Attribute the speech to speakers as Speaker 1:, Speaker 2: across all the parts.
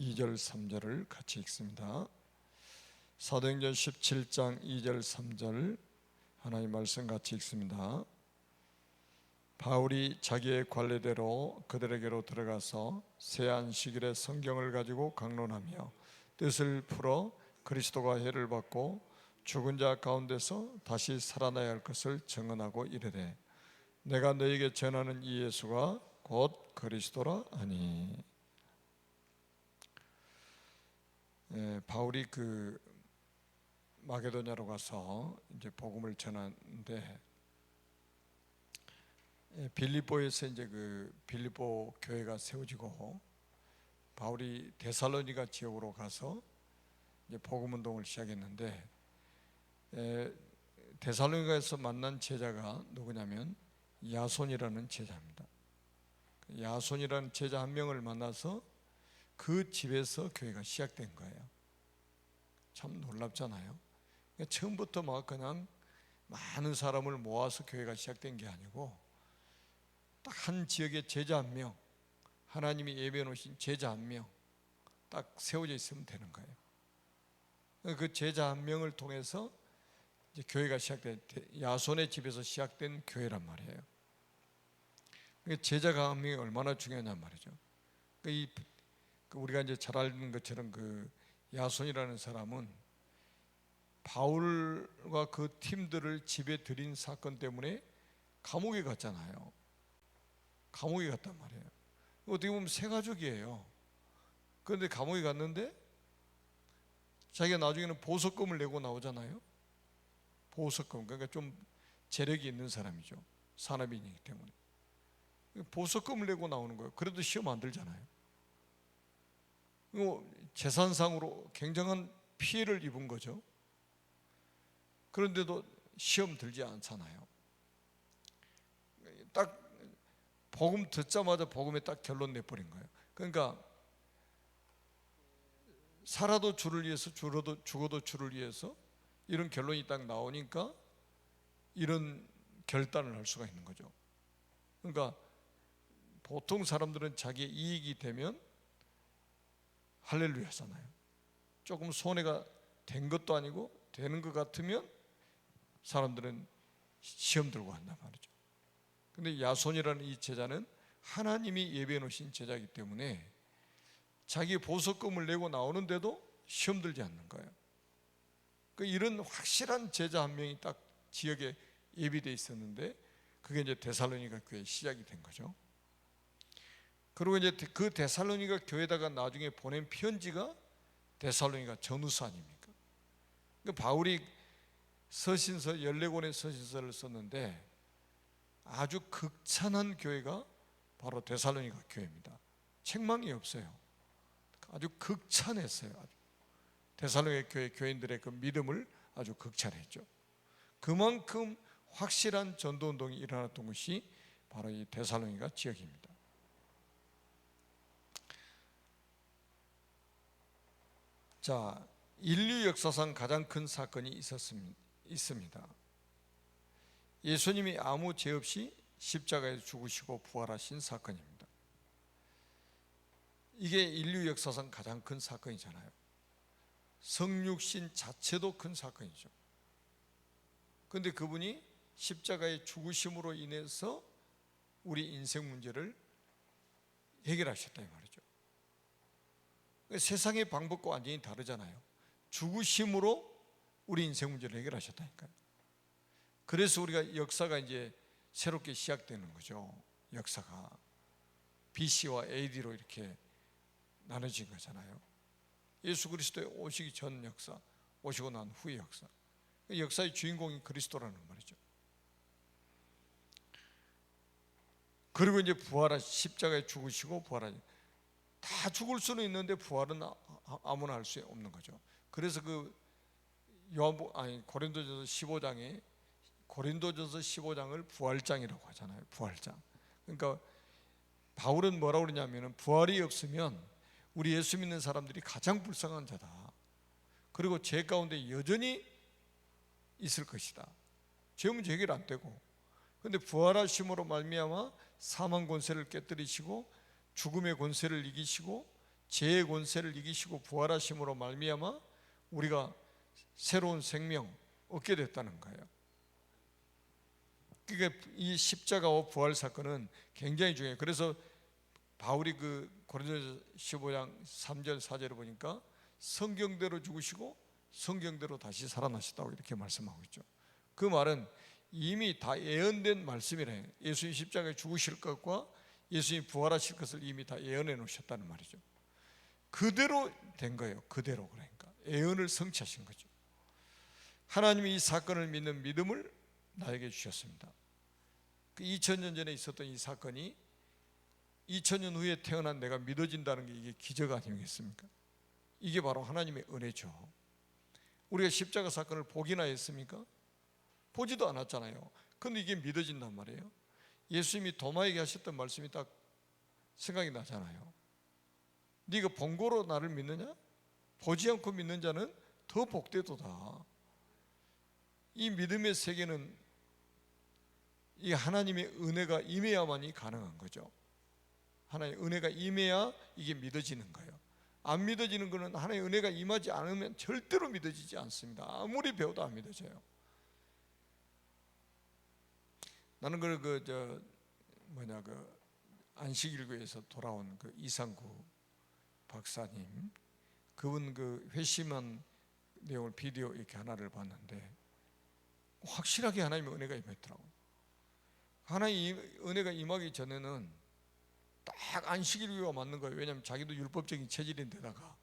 Speaker 1: 2절 3절을 같이 읽습니다. 사도행전 17장 2절 3절 하나님 말씀 같이 읽습니다. 바울이 자기의 관례대로 그들에게로 들어가서 새 안식일에 성경을 가지고 강론하며 뜻을 풀어 그리스도가 해를 받고 죽은 자 가운데서 다시 살아나야 할 것을 증언하고 이르되 내가 너에게 전하는 이 예수가 곧 그리스도라 하니. 바울이 마게도냐로 가서 이제 복음을 전하는데 빌립보에서 이제 빌립보 교회가 세워지고 바울이 데살로니가 지역으로 가서 이제 복음 운동을 시작했는데 데살로니가에서 만난 제자가 누구냐면 야손이라는 제자입니다. 야손이라는 제자 한 명을 만나서 그 집에서 교회가 시작된 거예요. 참 놀랍잖아요. 처음부터 막 그냥 많은 사람을 모아서 교회가 시작된 게 아니고 딱 한 지역에 제자 한 명, 하나님이 예비해 놓으신 제자 한 명 딱 세워져 있으면 되는 거예요. 그 제자 한 명을 통해서 이제 교회가 시작된, 야손의 집에서 시작된 교회란 말이에요. 제자가 한 명이 얼마나 중요하냔 말이죠. 우리가 이제 잘 아는 것처럼 야손이라는 사람은 바울과 그 팀들을 집에 들인 사건 때문에 감옥에 갔잖아요. 감옥에 갔단 말이에요. 어떻게 보면 새 가족이에요. 그런데 감옥에 갔는데 자기가 나중에는 보석금을 내고 나오잖아요. 보석금, 그러니까 좀 재력이 있는 사람이죠. 산업인이기 때문에 보석금을 내고 나오는 거예요. 그래도 시험 안 들잖아요. 재산상으로 굉장한 피해를 입은 거죠. 그런데도 시험 들지 않잖아요. 딱 복음 듣자마자 복음에 딱 결론 내버린 거예요. 그러니까 살아도 주를 위해서, 죽어도 주를 위해서, 이런 결론이 딱 나오니까 이런 결단을 할 수가 있는 거죠. 그러니까 보통 사람들은 자기의 이익이 되면 할렐루야 하잖아요. 조금 손해가 된 것도 아니고 되는 것 같으면 사람들은 시험 들고 한단 말이죠. 근데 야손이라는 이 제자는 하나님이 예비해 놓으신 제자이기 때문에 자기 보석금을 내고 나오는데도 시험 들지 않는 거예요. 이런 확실한 제자 한 명이 딱 지역에 예비되어 있었는데 그게 이제 데살로니가 교회의 시작이 된 거죠. 그리고 이제 그 데살로니가 교회에다가 나중에 보낸 편지가 데살로니가 전후서 아닙니까? 바울이 서신서 14권의 서신서를 썼는데 아주 극찬한 교회가 바로 데살로니가 교회입니다. 책망이 없어요. 아주 극찬했어요. 데살로니가 교회 교인들의 그 믿음을 아주 극찬했죠. 그만큼 확실한 전도운동이 일어났던 것이 바로 이 데살로니가 지역입니다. 자, 인류 역사상 가장 큰 사건이 있습니다. 예수님이 아무 죄 없이 십자가에 죽으시고 부활하신 사건입니다. 이게 인류 역사상 가장 큰 사건이잖아요. 성육신 자체도 큰 사건이죠. 그런데 그분이 십자가의 죽으심으로 인해서 우리 인생 문제를 해결하셨다 이 말이죠. 세상의 방법과 완전히 다르잖아요. 죽으심으로 우리 인생 문제를 해결하셨다니까요. 그래서 우리가 역사가 이제 새롭게 시작되는 거죠. 역사가 BC와 AD로 이렇게 나눠진 거잖아요. 예수 그리스도의 오시기 전 역사, 오시고 난 후의 역사. 역사의 주인공이 그리스도라는 말이죠. 그리고 이제 십자가에 죽으시고 부활하신, 다 죽을 수는 있는데 부활은 아무나 할 수 없는 거죠. 그래서 고린도전서 15장을 부활장이라고 하잖아요. 부활장. 그러니까 바울은 뭐라고 그러냐면 부활이 없으면 우리 예수 믿는 사람들이 가장 불쌍한 자다. 그리고 죄 가운데 여전히 있을 것이다. 죄 문제 해결 안 되고. 그런데 부활하심으로 말미암아 사망 권세를 깨뜨리시고 죽음의 권세를 이기시고 죄의 권세를 이기시고 부활하심으로 말미암아 우리가 새로운 생명 얻게 됐다는 거예요. 그러니까 이 십자가와 부활 사건은 굉장히 중요해요. 그래서 바울이 그 고린도서 15장 3절 4절을 보니까 성경대로 죽으시고 성경대로 다시 살아나셨다고 이렇게 말씀하고 있죠. 그 말은 이미 다 예언된 말씀이래요. 예수님 십자가에 죽으실 것과 예수님 부활하실 것을 이미 다 예언해 놓으셨다는 말이죠. 그대로 된 거예요. 그대로. 그러니까 예언을 성취하신 거죠. 하나님이 이 사건을 믿는 믿음을 나에게 주셨습니다. 그 2000년 전에 있었던 이 사건이 2000년 후에 태어난 내가 믿어진다는 게 이게 기적 아니겠습니까? 이게 바로 하나님의 은혜죠. 우리가 십자가 사건을 보기나 했습니까? 보지도 않았잖아요. 그런데 이게 믿어진단 말이에요. 예수님이 도마에게 하셨던 말씀이 딱 생각이 나잖아요. 네가 본고로 나를 믿느냐? 보지 않고 믿는 자는 더 복되도다. 이 믿음의 세계는 이 하나님의 은혜가 임해야만이 가능한 거죠. 하나님의 은혜가 임해야 이게 믿어지는 거예요. 안 믿어지는 것은 하나님의 은혜가 임하지 않으면 절대로 믿어지지 않습니다. 아무리 배워도 안 믿어져요. 나는 그 안식일교에서 돌아온 그 이상구 박사님, 그분 그 회심한 내용을 비디오 이렇게 하나를 봤는데 확실하게 하나님의 은혜가 임했더라고요. 하나님의 은혜가 임하기 전에는 딱 안식일교가 맞는 거예요. 왜냐하면 자기도 율법적인 체질인데다가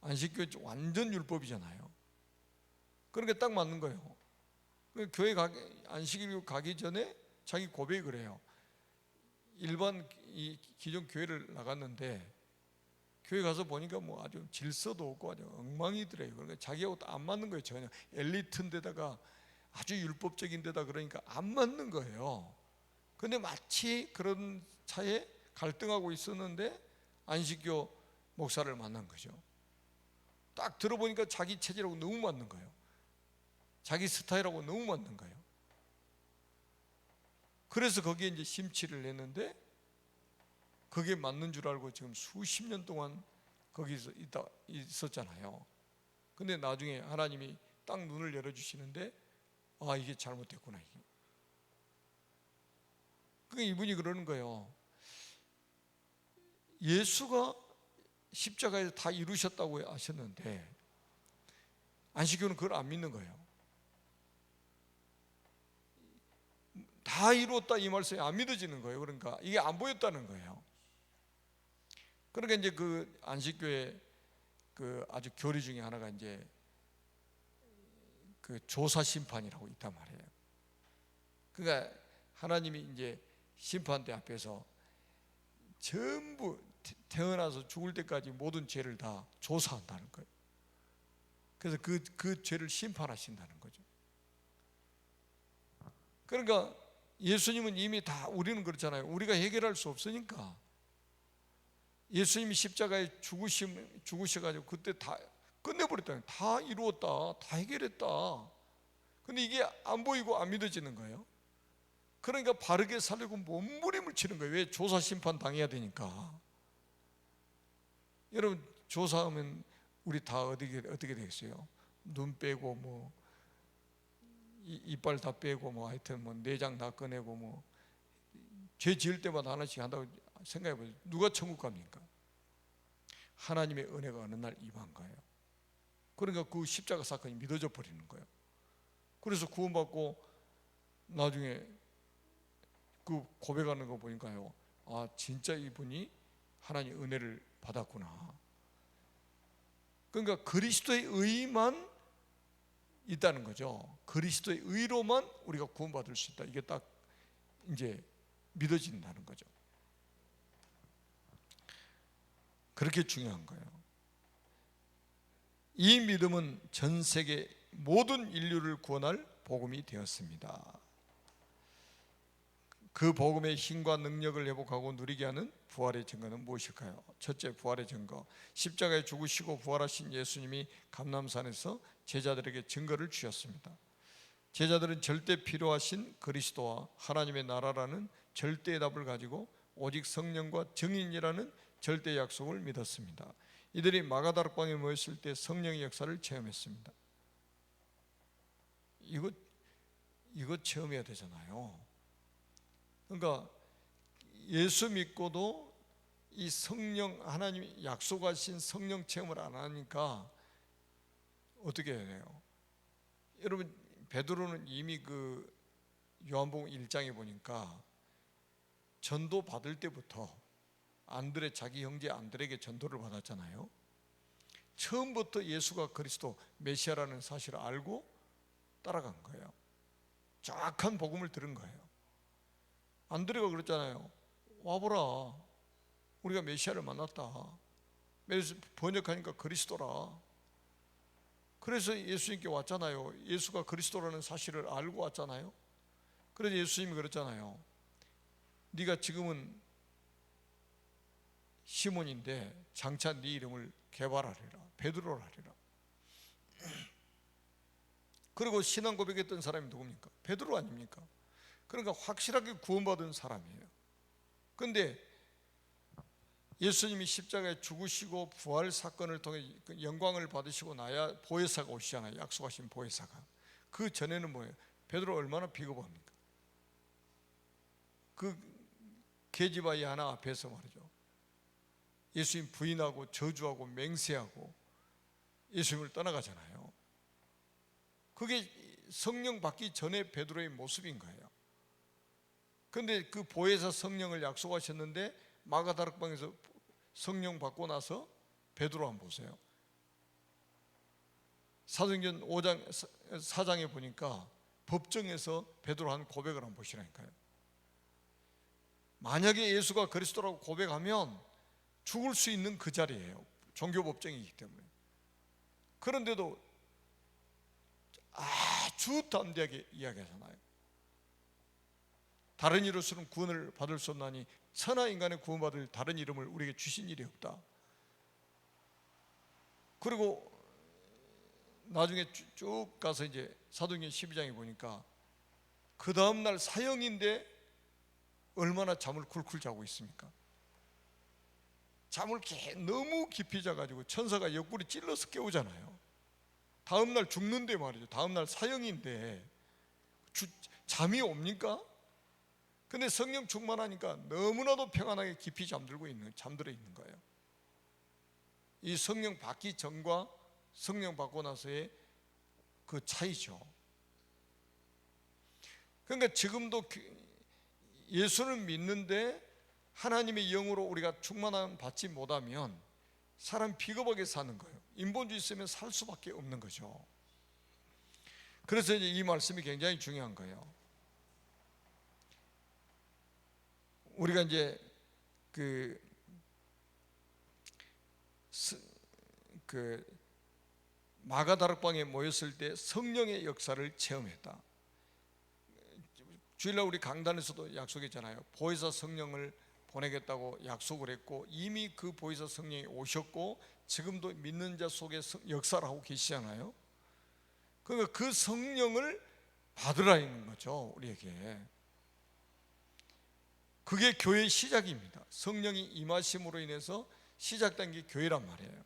Speaker 1: 안식교 완전 율법이잖아요. 그러니까 딱 맞는 거예요. 교회 안식일교 가기 전에 자기 고백이 그래요. 일반 이 기존 교회를 나갔는데 교회 가서 보니까 뭐 아주 질서도 없고 아주 엉망이더래요. 그러니까 자기하고 안 맞는 거예요. 전혀 엘리트인데다가 아주 율법적인데다 그러니까 안 맞는 거예요. 근데 마치 그런 차에 갈등하고 있었는데 안식교 목사를 만난 거죠. 딱 들어보니까 자기 체질하고 너무 맞는 거예요. 자기 스타일하고 너무 맞는 거예요. 그래서 거기에 이제 심취를 했는데 그게 맞는 줄 알고 지금 수십 년 동안 거기서 있었잖아요. 근데 나중에 하나님이 딱 눈을 열어주시는데 아, 이게 잘못됐구나. 그러니까 이분이 그러는 거예요. 예수가 십자가에서 다 이루셨다고 하셨는데 안식교는 그걸 안 믿는 거예요. 다 이루었다 이 말씀이 안 믿어지는 거예요. 그러니까 이게 안 보였다는 거예요. 그러니까 이제 그 안식교의 그 아주 교리 중에 하나가 이제 그 조사 심판이라고 있단 말이에요. 그러니까 하나님이 이제 심판대 앞에서 전부 태어나서 죽을 때까지 모든 죄를 다 조사한다는 거예요. 그래서 그 죄를 심판하신다는 거죠. 그러니까 예수님은 이미 다, 우리는 그렇잖아요. 우리가 해결할 수 없으니까 예수님이 십자가에 죽으셔가지고 그때 다 끝내버렸다. 다 이루었다. 다 해결했다. 근데 이게 안 보이고 안 믿어지는 거예요. 그러니까 바르게 살려고 몸부림을 치는 거예요. 왜? 조사 심판 당해야 되니까. 여러분 조사하면 우리 다 어떻게 되겠어요? 눈 빼고 뭐 이빨 다 빼고 뭐 하여튼 뭐 내장 다 꺼내고 뭐 죄 지을 때마다 하나씩 한다고 생각해 보세요. 누가 천국 갑니까? 하나님의 은혜가 어느 날 임한 거예요. 그러니까 그 십자가 사건이 믿어져 버리는 거예요. 그래서 구원받고 나중에 그 고백하는 거 보니까요, 아 진짜 이분이 하나님의 은혜를 받았구나. 그러니까 그리스도의 의만 있다는 거죠. 그리스도의 의로만 우리가 구원받을 수 있다. 이게 딱 이제 믿어진다는 거죠. 그렇게 중요한 거예요. 이 믿음은 전 세계 모든 인류를 구원할 복음이 되었습니다. 그 복음의 힘과 능력을 회복하고 누리게 하는 부활의 증거는 무엇일까요? 첫째, 부활의 증거. 십자가에 죽으시고 부활하신 예수님이 감람산에서 제자들에게 증거를 주셨습니다. 제자들은 절대 필요하신 그리스도와 하나님의 나라라는 절대의 답을 가지고 오직 성령과 증인이라는 절대 약속을 믿었습니다. 이들이 마가다락방에 모였을 때 성령의 역사를 체험했습니다. 이거 체험해야 되잖아요. 그러니까 예수 믿고도 이 성령, 하나님이 약속하신 성령 체험을 안 하니까 어떻게 해야 돼요? 여러분, 베드로는 이미 그 요한복음 1장에 보니까 전도 받을 때부터 안드레, 자기 형제 안드레에게 전도를 받았잖아요. 처음부터 예수가 그리스도 메시아라는 사실을 알고 따라간 거예요. 정확한 복음을 들은 거예요. 안드레가 그랬잖아요. 와보라, 우리가 메시아를 만났다. 번역하니까 그리스도라. 그래서 예수님께 왔잖아요. 예수가 그리스도라는 사실을 알고 왔잖아요. 그래서 예수님이 그랬잖아요. 네가 지금은 시몬인데 장차 네 이름을 개발하리라, 베드로라 하리라. 그리고 신앙 고백했던 사람이 누굽니까? 베드로 아닙니까? 그러니까 확실하게 구원받은 사람이에요. 그런데 예수님이 십자가에 죽으시고 부활 사건을 통해 영광을 받으시고 나야 보혜사가 오시잖아요. 약속하신 보혜사가. 그 전에는 뭐예요? 베드로 얼마나 비겁합니까? 그 계집아이 하나 앞에서 말이죠, 예수님 부인하고 저주하고 맹세하고 예수님을 떠나가잖아요. 그게 성령 받기 전에 베드로의 모습인 거예요. 그런데 그 보혜사 성령을 약속하셨는데 마가다락방에서 성령 받고 나서 베드로 한번 보세요. 사도행전 5장 4장에 보니까 법정에서 베드로 한 고백을 한번 보시라니까요. 만약에 예수가 그리스도라고 고백하면 죽을 수 있는 그 자리예요. 종교법정이기 때문에. 그런데도 아주 담대하게 이야기하잖아요. 다른 이로서는 구원을 받을 수 없나니 천하 인간의 구원받을 다른 이름을 우리에게 주신 일이 없다. 그리고 나중에 쭉 가서 이제 사도행전 12장에 보니까 그 다음날 사형인데 얼마나 잠을 쿨쿨 자고 있습니까? 잠을 너무 깊이 자가지고 천사가 옆구리 찔러서 깨우잖아요. 다음날 죽는데 말이죠. 다음날 사형인데 잠이 옵니까? 근데 성령 충만하니까 너무나도 평안하게 깊이 잠들어 있는 거예요. 이 성령 받기 전과 성령 받고 나서의 그 차이죠. 그러니까 지금도 예수를 믿는데 하나님의 영으로 우리가 충만함 받지 못하면 사람 비겁하게 사는 거예요. 인본주의 있으면 살 수밖에 없는 거죠. 그래서 이제 이 말씀이 굉장히 중요한 거예요. 우리가 이제 그 마가다락방에 모였을 때 성령의 역사를 체험했다. 주일날 우리 강단에서도 약속했잖아요. 보혜사 성령을 보내겠다고 약속을 했고 이미 그 보혜사 성령이 오셨고 지금도 믿는 자 속에 역사를 하고 계시잖아요. 그러니까 그 성령을 받으라 있는 거죠, 우리에게. 그게 교회의 시작입니다. 성령이 임하심으로 인해서 시작된 게 교회란 말이에요.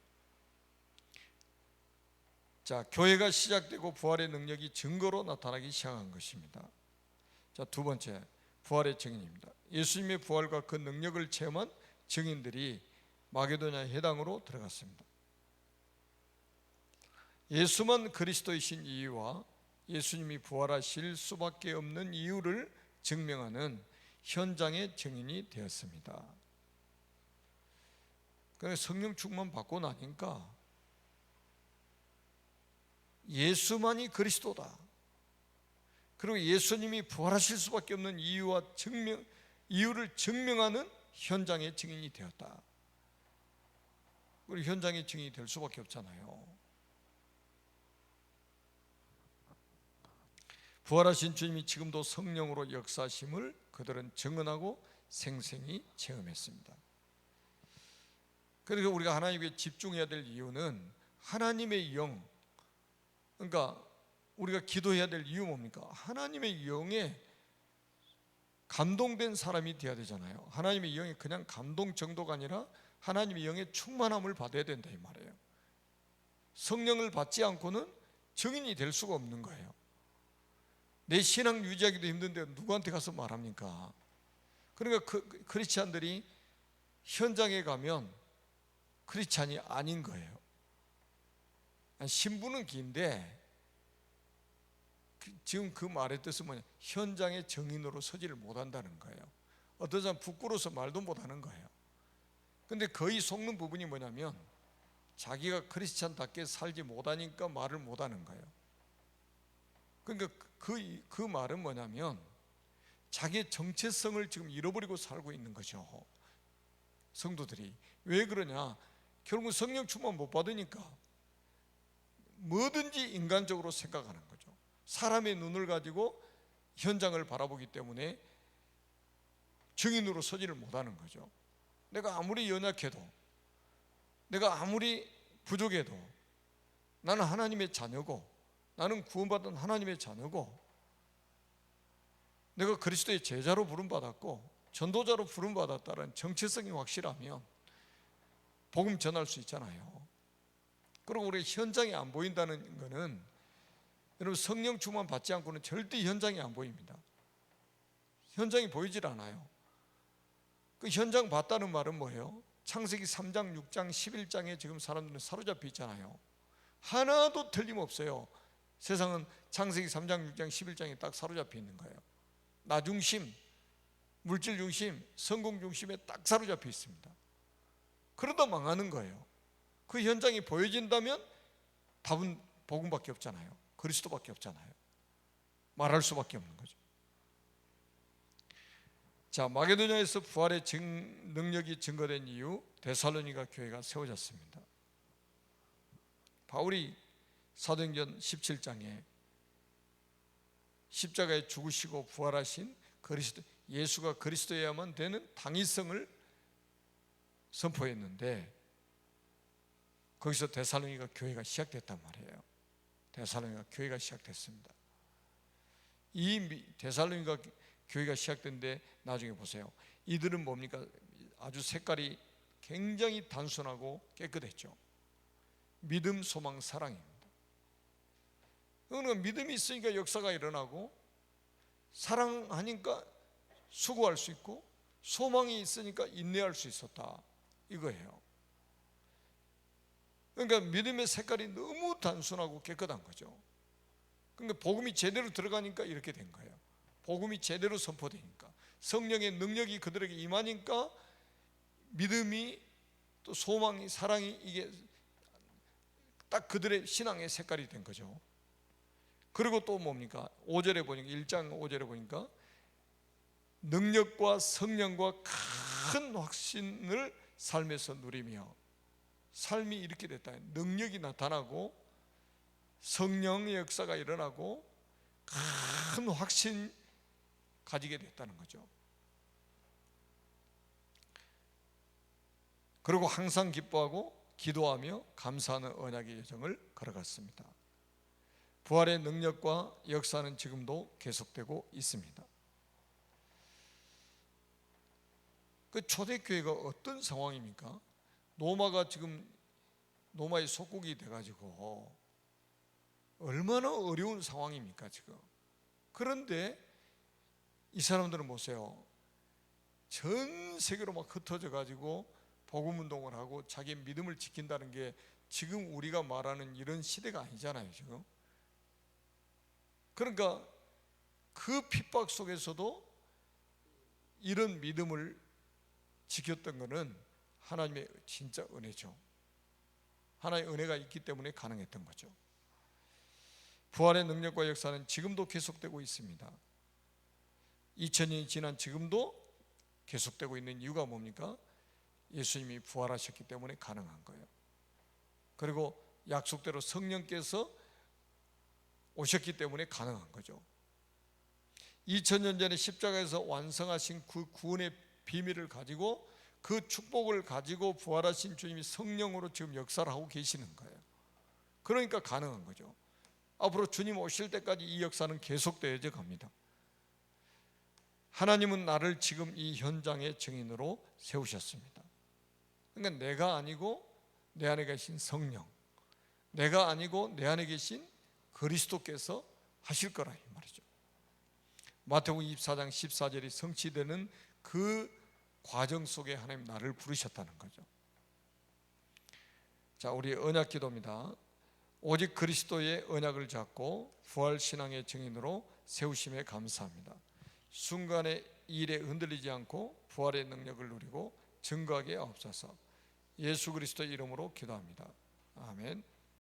Speaker 1: 자, 교회가 시작되고 부활의 능력이 증거로 나타나기 시작한 것입니다. 자, 두 번째, 부활의 증인입니다. 예수님의 부활과 그 능력을 체험한 증인들이 마게도냐 해당으로 들어갔습니다. 예수만 그리스도이신 이유와 예수님이 부활하실 수밖에 없는 이유를 증명하는 현장의 증인이 되었습니다. 그래서 성령 충만 받고 나니까 예수만이 그리스도다. 그리고 예수님이 부활하실 수밖에 없는 이유를 증명하는 현장의 증인이 되었다. 우리 현장의 증인이 될 수밖에 없잖아요. 부활하신 주님이 지금도 성령으로 역사하심을 그들은 증언하고 생생히 체험했습니다. 그래서 우리가 하나님께 집중해야 될 이유는 하나님의 영, 그러니까 우리가 기도해야 될 이유 뭡니까? 하나님의 영에 감동된 사람이 되어야 되잖아요. 하나님의 영이 그냥 감동 정도가 아니라 하나님의 영의 충만함을 받아야 된다 이 말이에요. 성령을 받지 않고는 증인이 될 수가 없는 거예요. 내 신앙 유지하기도 힘든데 누구한테 가서 말합니까? 그러니까 크리스찬들이 현장에 가면 크리스찬이 아닌 거예요. 신분은 긴데 지금 그 말의 뜻은 뭐냐? 현장의 증인으로 서지를 못한다는 거예요. 어떤 사람 부끄러워서 말도 못하는 거예요. 근데 거의 속는 부분이 뭐냐면 자기가 크리스찬답게 살지 못하니까 말을 못하는 거예요. 그러니까 그 말은 뭐냐면 자기의 정체성을 지금 잃어버리고 살고 있는 거죠. 성도들이 왜 그러냐? 결국 성령 충만 못 받으니까 뭐든지 인간적으로 생각하는 거죠. 사람의 눈을 가지고 현장을 바라보기 때문에 증인으로 서지를 못하는 거죠. 내가 아무리 연약해도, 내가 아무리 부족해도 나는 하나님의 자녀고, 나는 구원받은 하나님의 자녀고, 내가 그리스도의 제자로 부름받았고 전도자로 부름받았다는 정체성이 확실하면 복음 전할 수 있잖아요. 그리고 우리 현장이 안 보인다는 것은, 여러분 성령 충만 받지 않고는 절대 현장이 안 보입니다. 현장이 보이질 않아요. 그 현장 봤다는 말은 뭐예요? 창세기 3장, 6장, 11장에 지금 사람들은 사로잡혀 있잖아요. 하나도 틀림없어요. 세상은 창세기 3장, 6장, 11장에 딱 사로잡혀 있는 거예요. 나 중심, 물질 중심, 성공 중심에 딱 사로잡혀 있습니다. 그러다 망하는 거예요. 그 현장이 보여진다면 답은 복음밖에 없잖아요. 그리스도밖에 없잖아요. 말할 수밖에 없는 거죠. 자, 마게도냐에서 부활의 능력이 증거된 이후 데살로니가 교회가 세워졌습니다. 바울이 사도행전 17장에 십자가에 죽으시고 부활하신 그리스도, 예수가 그리스도여야만 되는 당위성을 선포했는데, 거기서 데살로니가 교회가 시작됐단 말이에요. 데살로니가 교회가 시작됐습니다. 이 데살로니가 교회가 시작된데 나중에 보세요. 이들은 뭡니까? 아주 색깔이 굉장히 단순하고 깨끗했죠. 믿음, 소망, 사랑입니다. 그러니까 믿음이 있으니까 역사가 일어나고, 사랑하니까 수고할 수 있고, 소망이 있으니까 인내할 수 있었다 이거예요. 그러니까 믿음의 색깔이 너무 단순하고 깨끗한 거죠. 그러니까 복음이 제대로 들어가니까 이렇게 된 거예요. 복음이 제대로 선포되니까, 성령의 능력이 그들에게 임하니까 믿음이, 또 소망이, 사랑이, 이게 딱 그들의 신앙의 색깔이 된 거죠. 그리고 또 뭡니까? 5절에 보니까, 1장 5절에 보니까 능력과 성령과 큰 확신을 삶에서 누리며, 삶이 이렇게 됐다. 능력이 나타나고 성령의 역사가 일어나고 큰 확신 가지게 됐다는 거죠. 그리고 항상 기뻐하고 기도하며 감사하는 언약의 여정을 걸어갔습니다. 부활의 능력과 역사는 지금도 계속되고 있습니다. 그 초대교회가 어떤 상황입니까? 로마가 지금 로마의 속국이 돼가지고 얼마나 어려운 상황입니까 지금. 그런데 이 사람들은 보세요, 전 세계로 막 흩어져 가지고 복음운동을 하고 자기 믿음을 지킨다는 게 지금 우리가 말하는 이런 시대가 아니잖아요 지금. 그러니까 그 핍박 속에서도 이런 믿음을 지켰던 것은 하나님의 진짜 은혜죠. 하나님의 은혜가 있기 때문에 가능했던 거죠. 부활의 능력과 역사는 지금도 계속되고 있습니다. 2000년이 지난 지금도 계속되고 있는 이유가 뭡니까? 예수님이 부활하셨기 때문에 가능한 거예요. 그리고 약속대로 성령께서 오셨기 때문에 가능한 거죠. 2000년 전에 십자가에서 완성하신 그 구원의 비밀을 가지고, 그 축복을 가지고 부활하신 주님이 성령으로 지금 역사를 하고 계시는 거예요. 그러니까 가능한 거죠. 앞으로 주님 오실 때까지 이 역사는 계속되어져 갑니다. 하나님은 나를 지금 이 현장의 증인으로 세우셨습니다. 그러니까 내가 아니고 내 안에 계신 성령, 내가 아니고 내 안에 계신 그리스도께서 하실 거라 이 말이죠. 마태복음 24장 14절이 성취되는 그 과정 속에 하나님 나를 부르셨다는 거죠. 자, 우리 언약 기도입니다. 오직 그리스도의 언약을 잡고 부활신앙의 증인으로 세우심에 감사합니다. 순간의 일에 흔들리지 않고 부활의 능력을 누리고 증거하게 하옵소서. 예수 그리스도의 이름으로 기도합니다. 아멘.